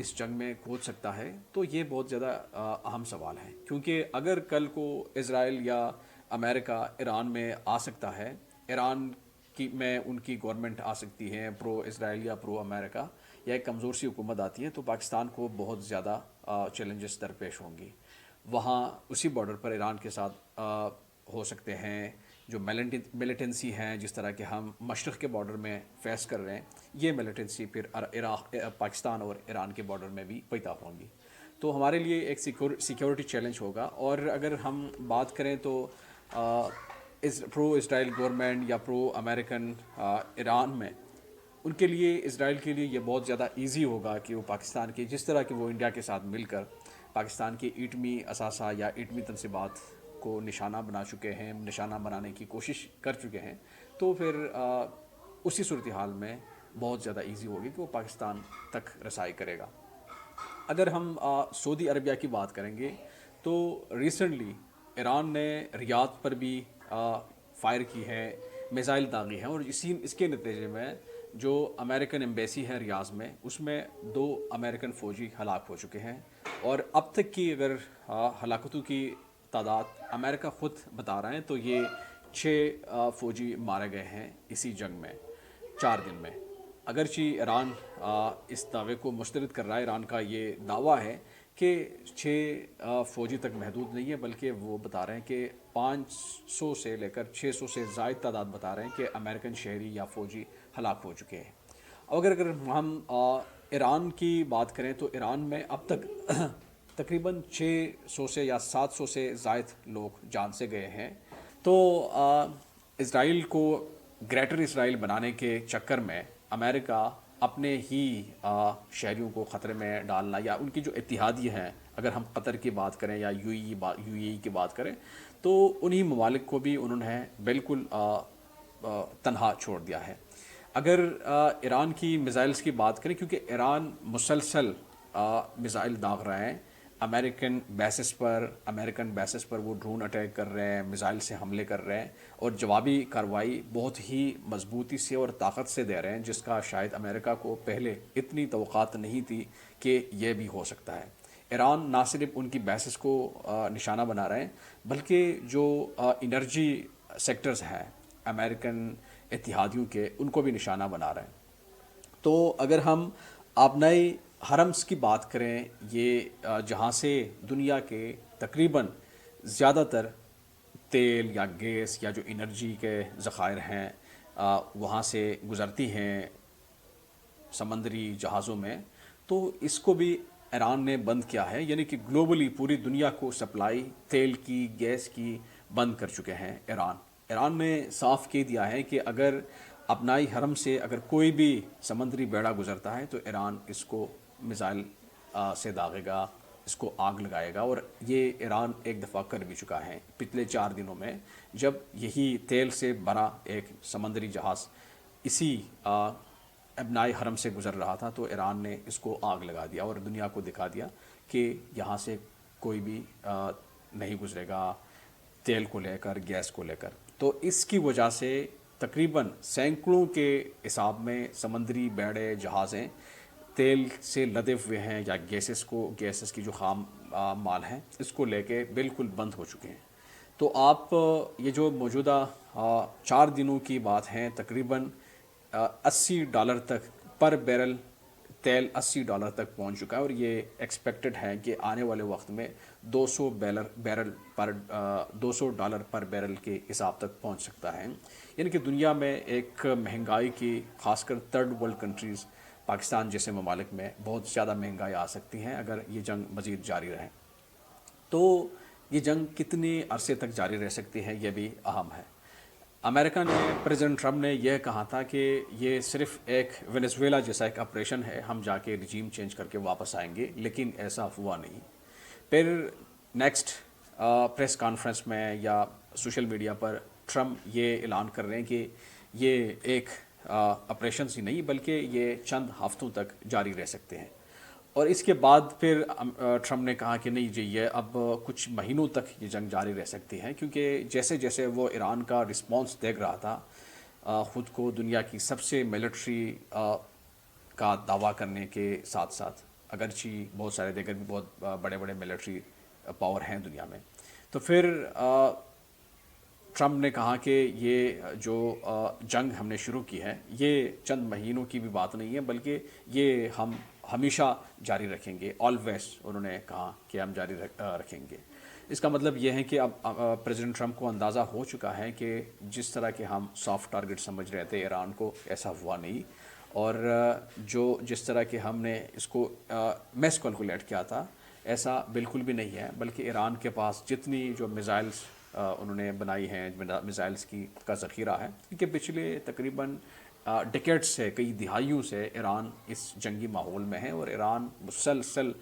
اس جنگ میں کود سکتا ہے، تو یہ بہت زیادہ اہم سوال ہے، کیونکہ اگر کل کو اسرائیل یا امریکہ ایران میں آ سکتا ہے، ایران کی میں ان کی گورنمنٹ آ سکتی ہے پرو اسرائیل یا پرو امریکہ، یا ایک کمزور سی حکومت آتی ہے، تو پاکستان کو بہت زیادہ چیلنجز درپیش ہوں گی. وہاں اسی بارڈر پر ایران کے ساتھ ہو سکتے ہیں جو ملیٹنسی ہیں، جس طرح کہ ہم مشرق کے بارڈر میں فیس کر رہے ہیں، یہ ملیٹنسی پھر عراق پاکستان اور ایران کے بارڈر میں بھی پیدا ہوں گی. تو ہمارے لیے ایک سیکیورٹی چیلنج ہوگا. اور اگر ہم بات کریں تو پرو اسرائیل گورنمنٹ یا پرو امریکن ایران میں، ان کے لیے، اسرائیل کے لیے یہ بہت زیادہ ایزی ہوگا کہ وہ پاکستان کے، جس طرح کہ وہ انڈیا کے ساتھ مل کر پاکستان کے ایٹمی اثاثہ یا ایٹمی تنصیبات کو نشانہ بنا چکے ہیں، نشانہ بنانے کی کوشش کر چکے ہیں، تو پھر اسی صورتحال میں بہت زیادہ ایزی ہوگی کہ وہ پاکستان تک رسائی کرے گا. اگر ہم سعودی عربیہ کی بات کریں گے تو ریسنٹلی ایران نے ریاض پر بھی فائر کی ہے، میزائل داغی ہیں، اور اس کے نتیجے میں جو امریکن ایمبیسی ہے ریاض میں، اس میں 2 امریکن فوجی ہلاک ہو چکے ہیں. اور اب تک کی اگر ہلاکتوں کی تعداد امریکہ خود بتا رہے ہیں تو یہ 6 فوجی مارے گئے ہیں اسی جنگ میں 4 دن میں. اگرچہ ایران اس دعوے کو مسترد کر رہا ہے، ایران کا یہ دعویٰ ہے کہ 6 فوجی تک محدود نہیں ہے، بلکہ وہ بتا رہے ہیں کہ 500 سے لے کر 600 سے زائد تعداد بتا رہے ہیں کہ امریکن شہری یا فوجی ہلاک ہو چکے ہیں. اگر ہم ایران کی بات کریں تو ایران میں اب تک تقریباً 600 سے یا 700 سے زائد لوگ جان سے گئے ہیں. تو اسرائیل کو گریٹر اسرائیل بنانے کے چکر میں امریکہ اپنے ہی شہریوں کو خطرے میں ڈالنا، یا ان کی جو اتحادی ہیں، اگر ہم قطر کی بات کریں یا یو اے ای کی بات کریں، تو انہی ممالک کو بھی انہوں نے بالکل تنہا چھوڑ دیا ہے. اگر ایران کی میزائلز کی بات کریں، کیونکہ ایران مسلسل میزائل داغ رہے ہیں امریکن بیسز پر وہ ڈرون اٹیک کر رہے ہیں، میزائل سے حملے کر رہے ہیں، اور جوابی کارروائی بہت ہی مضبوطی سے اور طاقت سے دے رہے ہیں، جس کا شاید امریکہ کو پہلے اتنی توقعات نہیں تھی کہ یہ بھی ہو سکتا ہے. ایران نہ صرف ان کی بیسز کو نشانہ بنا رہے ہیں، بلکہ جو انرجی سیکٹرز ہیں امریکن اتحادیوں کے، ان کو بھی نشانہ بنا رہے ہیں. تو اگر ہم آبنائی حرمز کی بات کریں، یہ جہاں سے دنیا کے تقریباً زیادہ تر تیل یا گیس یا جو انرجی کے ذخائر ہیں وہاں سے گزرتی ہیں سمندری جہازوں میں، تو اس کو بھی ایران نے بند کیا ہے. یعنی کہ گلوبلی پوری دنیا کو سپلائی تیل کی، گیس کی بند کر چکے ہیں ایران نے صاف کہہ دیا ہے کہ اگر اپنائی حرم سے اگر کوئی بھی سمندری بیڑا گزرتا ہے تو ایران اس کو میزائل سے داغے گا، اس کو آگ لگائے گا. اور یہ ایران ایک دفعہ کر بھی چکا ہے پچھلے 4 دنوں میں، جب یہی تیل سے بھرا ایک سمندری جہاز اسی ابنائی حرم سے گزر رہا تھا، تو ایران نے اس کو آگ لگا دیا اور دنیا کو دکھا دیا کہ یہاں سے کوئی بھی نہیں گزرے گا تیل کو لے کر، گیس کو لے کر. تو اس کی وجہ سے تقریباً سینکڑوں کے حساب میں سمندری بیڑے، جہازیں تیل سے لدے ہوئے ہیں، یا گیسز کی جو خام مال ہیں، اس کو لے کے بالکل بند ہو چکے ہیں. تو آپ یہ جو موجودہ 4 دنوں کی بات ہیں، تقریباً $80 تک پر بیرل تیل $80 تک پہنچ چکا ہے، اور یہ ایکسپیکٹڈ ہے کہ آنے والے وقت میں $200 پر بیرل کے حساب تک پہنچ سکتا ہے. یعنی کہ دنیا میں ایک مہنگائی کی، خاص کر تھرڈ ورلڈ کنٹریز پاکستان جیسے ممالک میں بہت زیادہ مہنگائی آ سکتی ہیں اگر یہ جنگ مزید جاری رہے. تو یہ جنگ کتنے عرصے تک جاری رہ سکتی ہے، یہ بھی اہم ہے. امریکہ نے، پریزیڈنٹ ٹرمپ نے یہ کہا تھا کہ یہ صرف ایک وینزویلا جیسا ایک آپریشن ہے، ہم جا کے رجیم چینج کر کے واپس آئیں گے، لیکن ایسا ہوا نہیں. پھر نیکسٹ پریس کانفرنس میں یا سوشل میڈیا پر ٹرمپ یہ اعلان کر رہے ہیں کہ یہ ایک آپریشنز ہی نہیں بلکہ یہ چند ہفتوں تک جاری رہ سکتے ہیں. اور اس کے بعد پھر ٹرمپ نے کہا کہ نہیں جی، یہ اب کچھ مہینوں تک یہ جنگ جاری رہ سکتی ہے، کیونکہ جیسے جیسے وہ ایران کا رسپانس دیکھ رہا تھا، خود کو دنیا کی سب سے ملٹری کا دعویٰ کرنے کے ساتھ ساتھ اگرچہ بہت سارے دیگر بھی بہت بڑے بڑے ملٹری پاور ہیں دنیا میں. تو پھر ٹرمپ نے کہا کہ یہ جو جنگ ہم نے شروع کی ہے یہ چند مہینوں کی بھی بات نہیں ہے، بلکہ یہ ہم ہمیشہ جاری رکھیں گے. آلویز انہوں نے کہا کہ ہم جاری رکھیں گے. اس کا مطلب یہ ہے کہ اب پریزیڈنٹ ٹرمپ کو اندازہ ہو چکا ہے کہ جس طرح کے ہم سافٹ ٹارگٹ سمجھ رہے تھے ایران کو، ایسا ہوا نہیں. اور جس طرح کہ ہم نے اس کو میس کیلکولیٹ کیا تھا، ایسا بالکل بھی نہیں ہے. بلکہ ایران کے پاس جتنی جو میزائلز انہوں نے بنائی ہیں، میزائلز کا ذخیرہ ہے، کیونکہ پچھلے تقریباً ڈیکیڈ سے، کئی دہائیوں سے ایران اس جنگی ماحول میں ہے، اور ایران مسلسل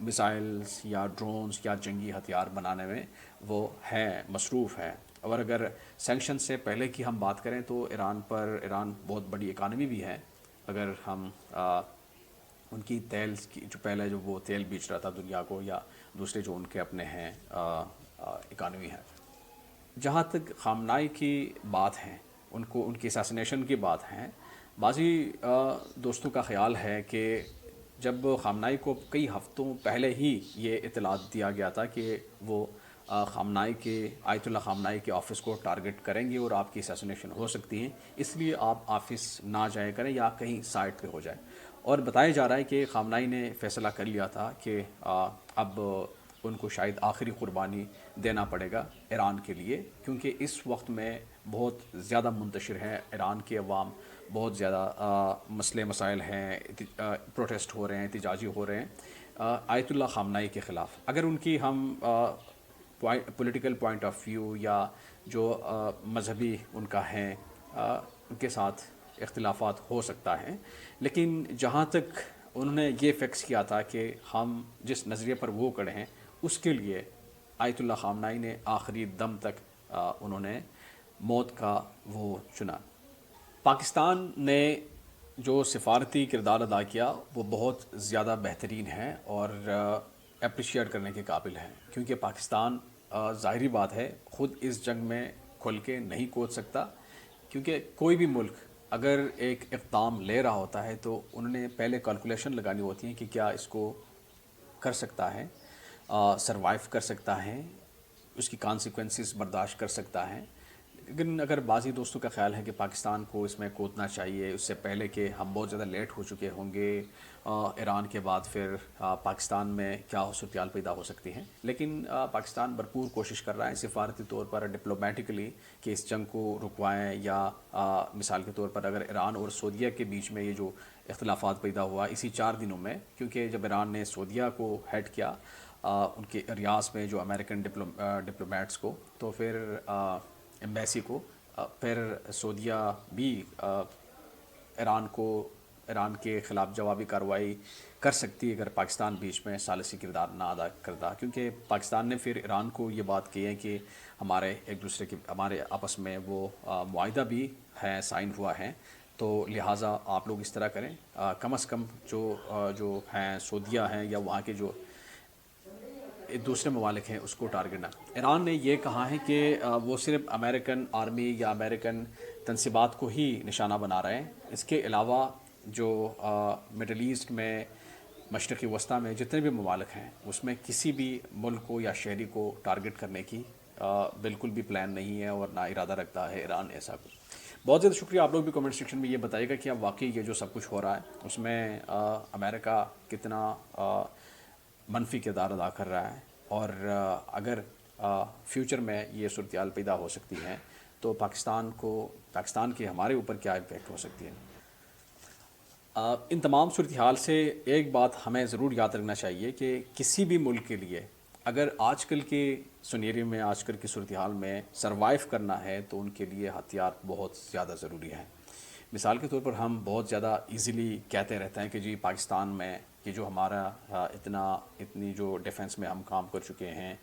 میزائلز یا ڈرونز یا جنگی ہتھیار بنانے میں وہ مصروف ہے. اور اگر سینکشن سے پہلے کی ہم بات کریں تو ایران بہت بڑی اکانومی بھی ہے. اگر ہم ان کی تیل کی جو پہلے جو وہ تیل بیچ رہا تھا دنیا کو، یا دوسرے جو ان کے اپنے ہیں اکانومی ہے. جہاں تک خامنائی کی بات ہے، ان کی اساسینیشن کی بات ہے، بعضی دوستوں کا خیال ہے کہ جب خامنائی کو کئی ہفتوں پہلے ہی یہ اطلاعات دیا گیا تھا کہ وہ آیت اللہ خامنائی کے آفس کو ٹارگٹ کریں گے اور آپ کی اساسینیشن ہو سکتی ہے، اس لیے آپ آفس نہ جایا کریں یا کہیں سائٹ پہ ہو جائے. اور بتایا جا رہا ہے کہ خامنائی نے فیصلہ کر لیا تھا کہ اب ان کو شاید آخری قربانی دینا پڑے گا ایران کے لیے، کیونکہ اس وقت میں بہت زیادہ منتشر ہے ایران کے عوام، بہت زیادہ مسئلے مسائل ہیں، پروٹیسٹ ہو رہے ہیں، احتجاجی ہو رہے ہیں آیت اللہ خامنائی کے خلاف. اگر ان کی ہم پولیٹیکل پوائنٹ آف ویو یا جو مذہبی ان کا ہے، ان کے ساتھ اختلافات ہو سکتا ہے، لیکن جہاں تک انہوں نے یہ فکس کیا تھا کہ ہم جس نظریے پر وہ کڑے ہیں، اس کے لیے آیت اللہ خامنائی نے آخری دم تک انہوں نے موت کا وہ چنا. پاکستان نے جو سفارتی کردار ادا کیا وہ بہت زیادہ بہترین ہے اور اپریشیٹ کرنے کے قابل ہے، کیونکہ پاکستان ظاہری بات ہے خود اس جنگ میں کھل کے نہیں کود سکتا. کیونکہ کوئی بھی ملک اگر ایک اقدام لے رہا ہوتا ہے تو انہوں نے پہلے کیلکولیشن لگانی ہوتی ہے کہ کیا اس کو کر سکتا ہے، سروائیو کر سکتا ہے، اس کی کانسیکوینسز برداشت کر سکتا ہے. لیکن اگر بعضی دوستوں کا خیال ہے کہ پاکستان کو اس میں کودنا چاہیے اس سے پہلے کہ ہم بہت زیادہ لیٹ ہو چکے ہوں گے، ایران کے بعد پھر پاکستان میں کیا صورتحال پیدا ہو سکتی ہیں. لیکن پاکستان بھرپور کوشش کر رہا ہے سفارتی طور پر، ڈپلومیٹکلی، کہ اس جنگ کو رکوائیں. یا مثال کے طور پر اگر ایران اور سعودیہ کے بیچ میں یہ جو اختلافات پیدا ہوا اسی 4 دنوں میں، کیونکہ جب ایران نے سعودیہ کو ہیڈ کیا ان کے ریاض میں جو امریکن ڈپلومیٹس کو، تو پھر ایمبیسی کو، پھر سعودیہ بھی ایران کے خلاف جوابی کارروائی کر سکتی ہے اگر پاکستان بیچ میں ثالثی کردار نہ ادا کرتا. کیونکہ پاکستان نے پھر ایران کو یہ بات کی ہے کہ ہمارے آپس میں وہ معاہدہ بھی ہے، سائن ہوا ہے، تو لہٰذا آپ لوگ اس طرح کریں، کم از کم جو ہیں سعودیہ ہیں یا وہاں کے جو دوسرے ممالک ہیں اس کو ٹارگٹ نہ. ایران نے یہ کہا ہے کہ وہ صرف امریکن آرمی یا امریکن تنصیبات کو ہی نشانہ بنا رہے ہیں. اس کے علاوہ جو مڈل ایسٹ میں، مشرقی وسطیٰ میں جتنے بھی ممالک ہیں، اس میں کسی بھی ملک کو یا شہری کو ٹارگٹ کرنے کی بالکل بھی پلان نہیں ہے اور نہ ارادہ رکھتا ہے ایران ایسا کچھ. بہت زیادہ شکریہ. آپ لوگ بھی کمنٹ سیکشن میں یہ بتائیے گا کہ اب واقعی یہ جو سب کچھ ہو رہا ہے اس میں امریکہ کتنا منفی کردار ادا کر رہا ہے، اور اگر فیوچر میں یہ صورتحال پیدا ہو سکتی ہے تو پاکستان کے ہمارے اوپر کیا امپیکٹ ہو سکتی ہے. ان تمام صورتحال سے ایک بات ہمیں ضرور یاد رکھنا چاہیے کہ کسی بھی ملک کے لیے اگر آج کل کے سنیریو میں، آج کل کی صورتحال میں سروائیو کرنا ہے تو ان کے لیے ہتھیار بہت زیادہ ضروری ہے. مثال کے طور پر ہم بہت زیادہ ایزیلی کہتے رہتے ہیں کہ جی پاکستان میں کہ جو ہمارا اتنی جو ڈیفنس میں ہم کام کر چکے ہیں،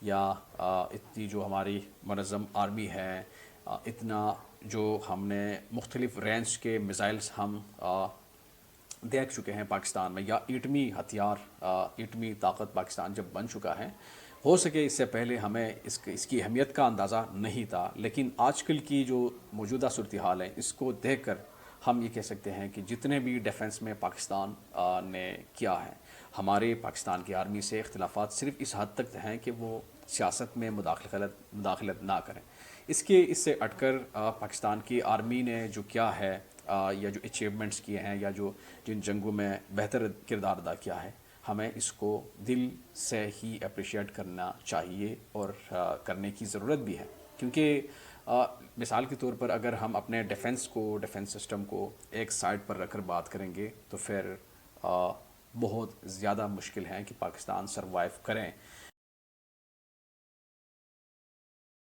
یا اتنی جو ہماری منظم آرمی ہے، اتنا جو ہم نے مختلف رینج کے میزائلز ہم دیکھ چکے ہیں پاکستان میں، یا ایٹمی ہتھیار، ایٹمی طاقت پاکستان جب بن چکا ہے، ہو سکے اس سے پہلے ہمیں اس کی اہمیت کا اندازہ نہیں تھا. لیکن آج کل کی جو موجودہ صورتحال ہے اس کو دیکھ کر ہم یہ کہہ سکتے ہیں کہ جتنے بھی ڈیفنس میں پاکستان نے کیا ہے، ہمارے پاکستان کی آرمی سے اختلافات صرف اس حد تک ہیں کہ وہ سیاست میں مداخلت نہ کریں. اس سے اٹ کر پاکستان کی آرمی نے جو کیا ہے یا جو اچیومنٹس کیے ہیں یا جن جنگوں میں بہتر کردار ادا کیا ہے، ہمیں اس کو دل سے ہی اپریشیٹ کرنا چاہیے اور کرنے کی ضرورت بھی ہے. کیونکہ مثال کے طور پر اگر ہم اپنے ڈیفنس سسٹم کو ایک سائڈ پر رکھ کر بات کریں گے تو پھر بہت زیادہ مشکل ہے کہ پاکستان سروائیو کریں.